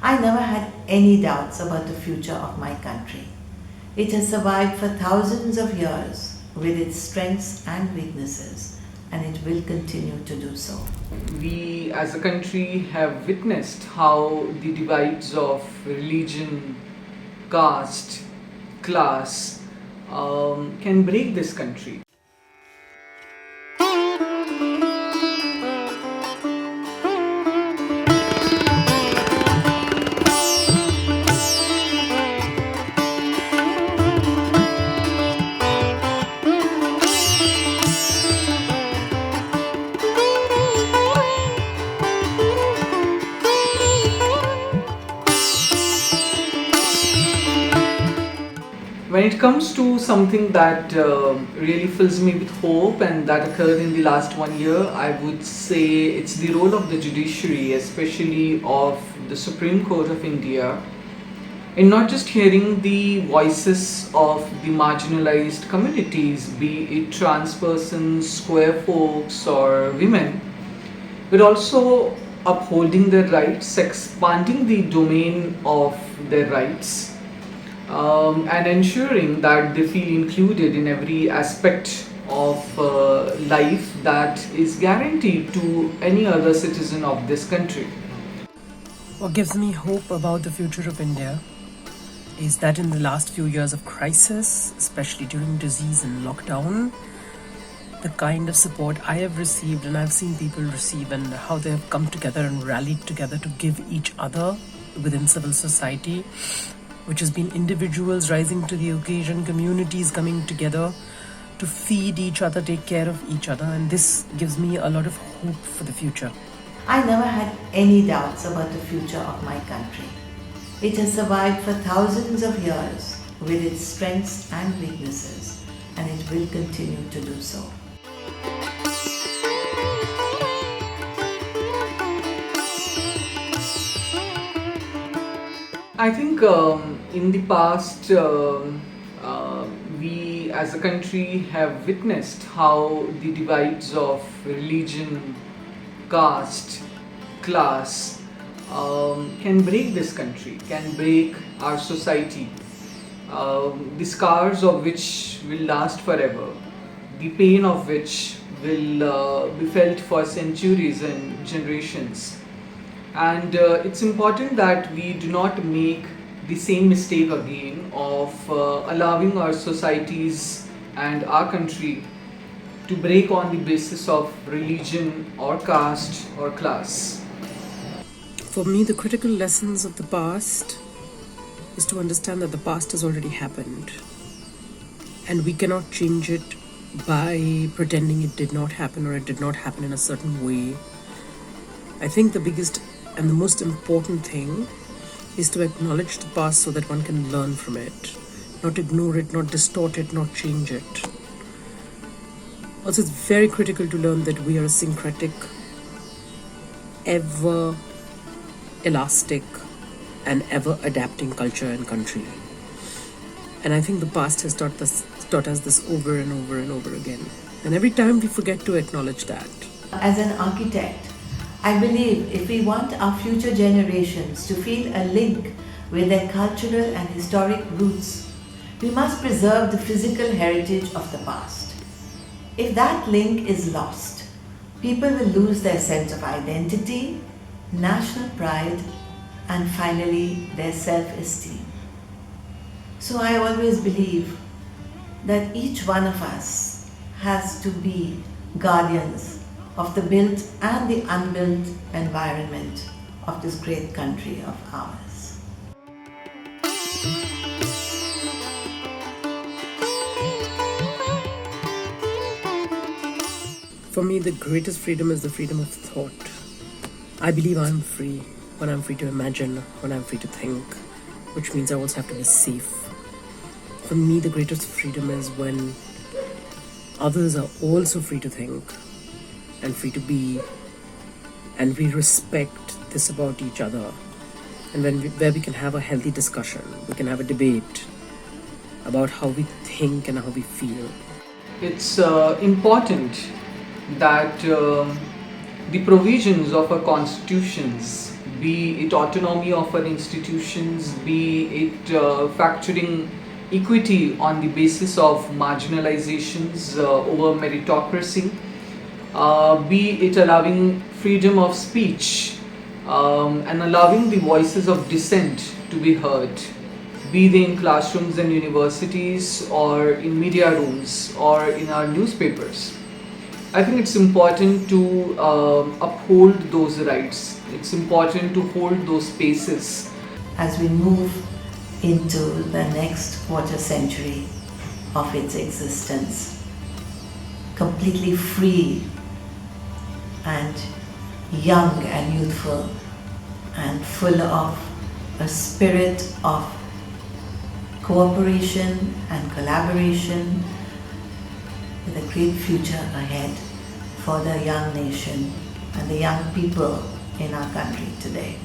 I never had any doubts about the future of my country. It has survived for thousands of years with its strengths and weaknesses, and it will continue to do so. We as a country have witnessed how the divides of religion, caste, class can break this country. When it comes to something that really fills me with hope and that occurred in the last 1 year, I would say it's the role of the judiciary, especially of the Supreme Court of India, in not just hearing the voices of the marginalized communities, be it trans persons, queer folks, or women, but also upholding their rights, expanding the domain of their rights, and ensuring that they feel included in every aspect of life that is guaranteed to any other citizen of this country. What gives me hope about the future of India is that in the last few years of crisis, especially during disease and lockdown, the kind of support I have received and I've seen people receive and how they have come together and rallied together to give each other within civil society, which has been individuals rising to the occasion, communities coming together to feed each other, take care of each other, and this gives me a lot of hope for the future. I never had any doubts about the future of my country. It has survived for thousands of years with its strengths and weaknesses, and it will continue to do so. I think in the past, we as a country have witnessed how the divides of religion, caste, class can break this country, can break our society. The scars of which will last forever, the pain of which will be felt for centuries and generations. And it's important that we do not make the same mistake again of allowing our societies and our country to break on the basis of religion or caste or class. For me, the critical lessons of the past is to understand that the past has already happened and we cannot change it by pretending it did not happen or it did not happen in a certain way. I think the biggest and the most important thing is to acknowledge the past so that one can learn from it, not ignore it, not distort it, not change it. Also, it's very critical to learn that we are a syncretic, ever elastic, and ever adapting culture and country. And I think the past has taught us this over and over and over again. And every time we forget to acknowledge that. As an architect, I believe if we want our future generations to feel a link with their cultural and historic roots, we must preserve the physical heritage of the past. If that link is lost, people will lose their sense of identity, national pride, and finally their self-esteem. So I always believe that each one of us has to be guardians of the built and the unbuilt environment of this great country of ours. For me, the greatest freedom is the freedom of thought. I believe I'm free when I'm free to imagine, when I'm free to think, which means I also have to be safe. For me, the greatest freedom is when others are also free to think and free to be, and we respect this about each other, and where we can have a healthy discussion, we can have a debate about how we think and how we feel. It's important that the provisions of our constitutions, be it autonomy of our institutions, be it factoring equity on the basis of marginalizations over meritocracy, be it allowing freedom of speech and allowing the voices of dissent to be heard, be they in classrooms and universities or in media rooms or in our newspapers. I think it's important to uphold those rights. It's important to hold those spaces. As we move into the next quarter century of its existence, completely free and young and youthful and full of a spirit of cooperation and collaboration, with a great future ahead for the young nation and the young people in our country today.